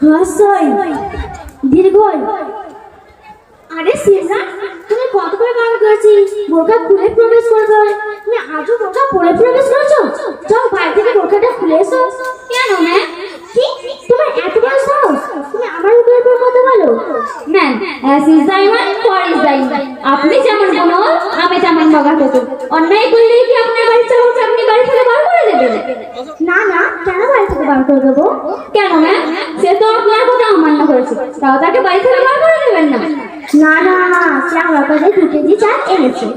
হ্রস্বই দীর্ঘই। আরে সিমরা, তুমি কত করে বারণ করেছি বোরকা খুলে প্রবেশ করবে, তুমি আজও বোরকা পরে প্রবেশ করেছো? যাও বাইরে থেকে বোরকাটা খুলে এসো। কেন ম্যাম? কি তোমার এত বড় সাহস, তুমি আমার উপর কথা বলো? ম্যাম, অ্যাজ ইজ দ্য ইমান ফর ইজ দ্য ইমান। আপনি যেমন বলো আমি তেমন বগা করব। অন্যায় করলে কি আপনার বাড়ি চলো আপনি বাড়ি থেকে বার করে দেবেন? না না, কেন বাড়ি থেকে বার করে দেবো? কেন ম্যাম? সে তো আপনার কথা অমান্য করেছে, তাও তাকে বাড়ি থেকে বার করে দেবেন না? না না না, সে আমার কাছে 2 কেজি চাল এনেছে,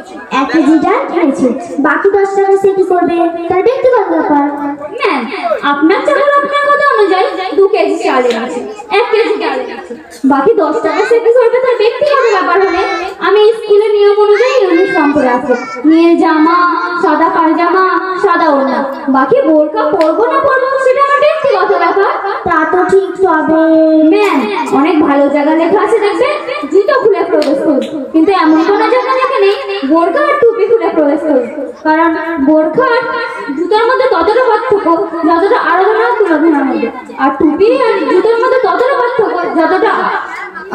1 কেজি ডাল এনেছে, বাকি 10 টাকা সে কি করবে তার ব্যক্তিগত ব্যাপার। ম্যাম, আপনার চাল আপনার কথা অনুযায়ী 2 কেজি চাল এনেছে, 1 কেজি ডাল এনেছে, বাকি 10 টাকা সে কি করবে তার ব্যক্তিগত ব্যাপার হলে আমি স্কুলের নিয়ম অনুযায়ী ইউনিফর্ম পরে আছে, নীল জামা, সাদা পায়জামা, সাদা ওড়না, বাকি বোরকা পরবো না পরবো সেটা আমার ব্যক্তিগত ব্যাপার। তা তো ঠিক, তবে ম্যাম অনেক ভালো জায়গা লেখা আছে দেখবেন জুতো খুলে প্রবেশ করুন, কিন্তু এমন কোনো জায়গা লেখা নেই বোরকা আর টুপি খুলে প্রবেশ করুন, কারণ বোরকা আর জুতোর মধ্যে ততটা পার্থক্য যতটা আরাধনা তুলনার মধ্যে, আর টুপি আর জুতোর মধ্যে ততটা পার্থক্য যতটা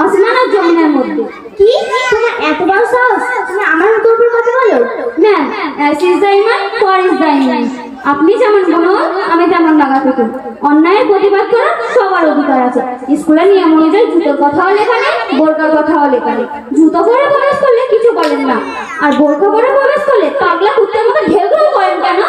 আসমান আর জমিনের মধ্যে। কি তোমার এত বড় সাহস, তুমি আমার উপর কথা বলো? ম্যাম, অ্যাজ ইজ দ্য ইমান ফর ইজ দ্য ইমান। আপনি যেমন বলুন আমি তেমন লাগা থাকুন, অন্যায়ের প্রতিবাদ করার সবার অধিকার আছে। স্কুলের নিয়ম অনুযায়ী জুতোর কথাও লেখা নেই, বোরকার কথাও লেখা নেই। জুতো পরে প্রবেশ করলে কিছু বলেন না, আর বোরকা পরে প্রবেশ করলে পাগলা কুত্তার মতো ঘেউ ঘেউ করেন কেন?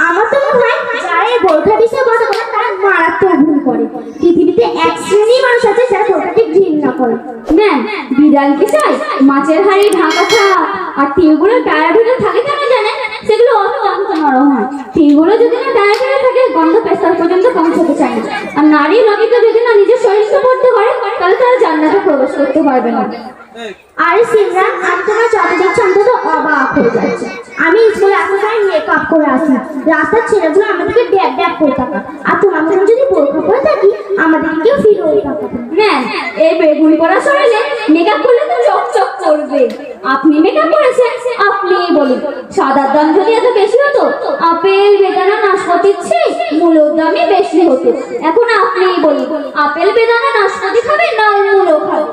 আমার তো মনে হয় যারা এই বোরকা বিষয়ে কথা বলে তারা মারাত্মক ভুল করে। পৃথিবীতে এক শ্রেণীর মানুষ আছে যারা বোরকাকে ঘৃণা করে। ম্যাম, বিড়াল কি চাই মাছের হাড়ি ঢাকা থাক, আর টিউবগুলোর টায়ার ভিতরে থাকে কেন জানেন? সেগুলো অত্যন্ত নরম হয়, টিউবগুলো যদি না টায়ার ভিতরে থাকে গন্ধ পেশার পর্যন্ত পৌঁছতে চায় না। আর নারী ললিত যদি না নিজের শরীরকে পড়তে পারে তাহলে তারা জান্নাতে প্রবেশ করতে পারবে না। আরে সিমরান, আমি তোমার যত দেখছি আমি তো অবাক হয়ে যাচ্ছি। আমি স্কুলে আসার সময় মেকআপ করে আসি, রাস্তার ছেলেগুলো আমাদেরকে ড্যাব ড্যাব করে থাকা, আর তোমার মনে যদি বোরকা পরে থাকি আমাদেরকে কেউ ফিরে থাকা। ম্যাম, এই বেগুনি পড়া শরীরে মেকআপ করলে তো চকচক করবে। আপনি মেকআপ করেছেন, আপনিই বলুন সাদার দাম যদি এত বেশি হতো আপেল বেদানা নাশপাতির চেয়ে মূলোর দামই বেশি হতো। এখন আপনিই বলুন আপেল বেদানা নাশপাতি খাবেন না মূলো খাবেন?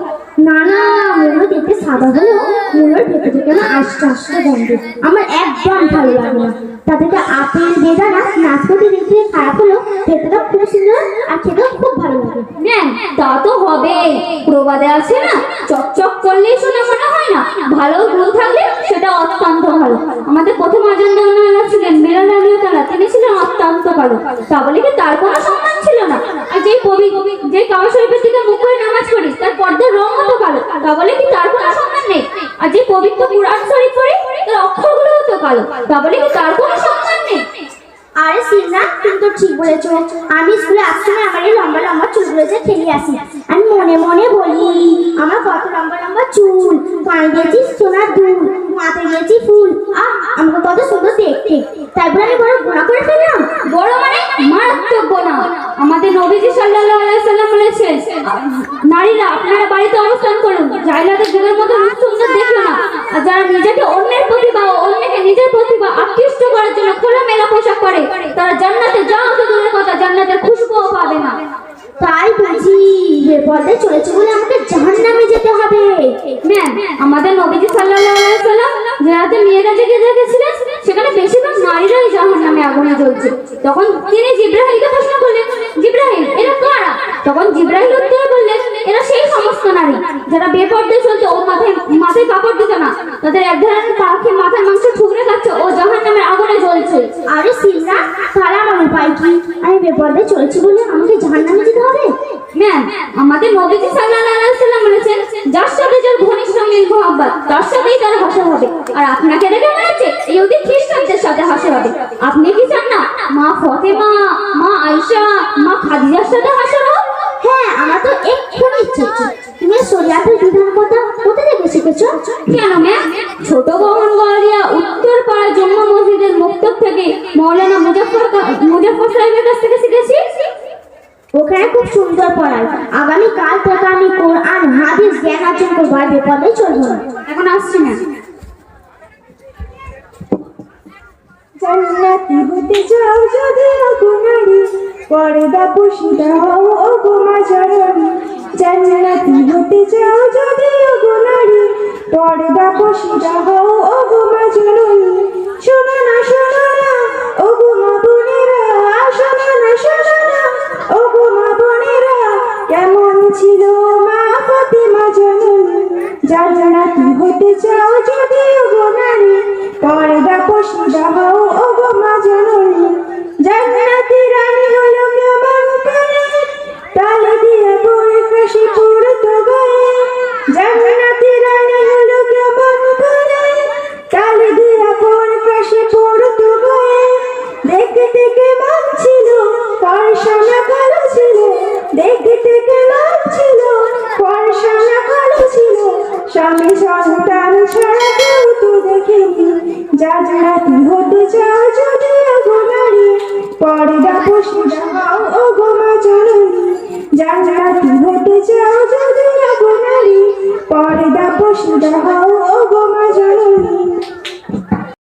না না, মূলো দেখতে সাদা হলেও মূলোর ভেতর থেকে না আস্তে আস্তে গন্ধ আমার একদম ভালো লাগে না। তাদেরকে আপেল বেদানা নাশপাতি দেখতে খারাপ হলেও ভেতরটা খুব সুন্দর আর খেতেও খুব ভালো লাগে। ম্যাম, তা তো হবে, প্রবাদে আছে না চকচক করলেই সোনা মনে হয় না, ভালো গুণ থাকলে সেটা অত্যন্ত ভালো। আমাদের প্রথম আজান দেওয়ালা ছিলেন বেলাল রাদিয়াল্লাহু, তিনি ছিলেন অত্যন্ত ভালো, তা বলে কি তার কোনো সম্মান ছিল না? আর যে কাবা শরীফের দিকে মুখ করে নামাজ পড়ি তার পর্দার রং হতো কালো, তা বলে কি তার কোনো সম্মান নেই? আর যে পবিত্র কুরআন শরীফ পড়ি তার অক্ষরগুলো হতো কালো, তা বলে কি তার কোনো সম্মান নেই? আরে সিমরান, তুমি তো ঠিক বলেছো। আমি স্কুলে আসতে আমার এই লম্বা লম্বা চুলগুলো যে খেলে আসি, আমি মনে মনে বলি আমার কত লম্বা লম্বা চুল, কানে দিয়েছি সোনার দুল, মাথায় দিয়েছি ফুল, আমাকে কত সুন্দর দেখতে। তারপর আমি বড় গোনা করে ফেললাম। বড় মানে মারাত্মক গোনা। আমাদের নবীজি সাল্লাল্লাহু আলাইহি ওয়াসাল্লাম বলেছেন, নারীরা আপনারা বাড়িতে অবস্থান করুন, জাহিলাতের যুগের মতো রূপ সুন্দর দেখো না। আর যারা নিজেকে অন্যের প্রতি বা অন্যকে নিজের প্রতি বা আকৃষ্ট করার জন্য খোলামেলা পোশাক পরে তারা জান্নাতে যাওয়া তো দূরের কথা জান্নাতের খুশবুও পাবে না। তাই বুঝি বেপরদে চলেছে বলে আমাকে জাহান্নামে যেতে হবে? ম্যাম, আমাদের নবীজি সাল্লাল্লাহু আলাইহি ওয়াসাল্লাম যাতে মেয়েরাজে গিয়েছিলেন সেখানে বেশিরভাগ নারীরাই জাহান্নামে আগুনে জ্বলছে। তখন তিনি জিবরাইলকে প্রশ্ন করলেন, জিবরাইল এরা কারা? তখন জিবরাইল উত্তরে বললেন, এরা সেই সমস্ত নারী যারা বেপরদে চলছে ও মাথায় কাপড় দিত না, তাদের এক ধরনের পাখি মাথার মাংস ঠুকরে খাচ্ছে ও জাহান্নামের আগুনে জ্বলছে। আরে সিমরান, তাহলে আমার উপায় কি? আমি বেপরদে চলেছি বলে আমাকে জাহান্নামে যেতে হবে? ম্যাম, আমাদের নবীজি সাল্লাল্লাহু আলাইহি ওয়াসাল্লাম বলেছেন, যার সাথে যার ঘনিষ্ঠ মিল মুহাব্বত তার সাথেই তার হাসর হবে। আর আপনাকে দেখে মনে হচ্ছে ইহুদি খ্রিস্টানদের সাথে হাসর হবে। আপনি কি চান না মা ফাতেমা, মা আয়েশা, মা খাদিজার সাথে হাসর হোক? হ্যাঁ, আমার তো এক্ষুনি ইচ্ছে হচ্ছে। তুমি শরিয়াতের বিধান কথা কোথা থেকে শিখেছো? কেন ম্যাম, ছোট মোহনগড়িয়া উত্তর পাড়া জম্মা মসজিদের মুক্তব থেকে মাওলানা মুজাফফর সাহেবের কাছ থেকে শিখেছি। ওখানে খুব সুন্দর পড়ায়। আগামীকাল থেকে আমি কোরআন হাদিস জ্ঞান অর্জন করবো, আর বেপরদে চলবো না। এখন আসছি না। জান্নাতি হতে চাও যদি নারী, পর্দা পুশিদা হও ও গো মা জননী, জান্নাতি হতে চাও যদি ও গো নারী, পর্দা পুশিদা হও ও গো মা জননী। শোনো না ও গো মা বোনেরা, শোনো না ও গো মা বোনেরা, কেমন ছিল মা ফাতেমা জননী, জান্নাতি হতে চাও যদি ও গো নারী, পর্দা পুশিদা হও ও গো মা জননী। জান্নাতি রানী হলো কেমন করে, তালে দিয়ে পরে কাশি পড়তো গায়ে, জান্নাতি রানী হলো কেমন করে, তালে দিয়ে পরে কাশি পড়তো গায়ে। দেখতে কেমন ছিল, ফর্সানা কালো ছিল, দেখতে কেমন ছিল, ফর্সানা কালো ছিল, স্বামী সন্তান ছাড়া কেউ তো দেখেনি, জান্নাতি হতে চাও যদি ও গো নারী, পর্দা পুশিদা হও ও গো মা জননী, জান্নাতি হতে চাও যদি ও গো নারী, পর্দা পুশিদা হও ও গো মা জননী।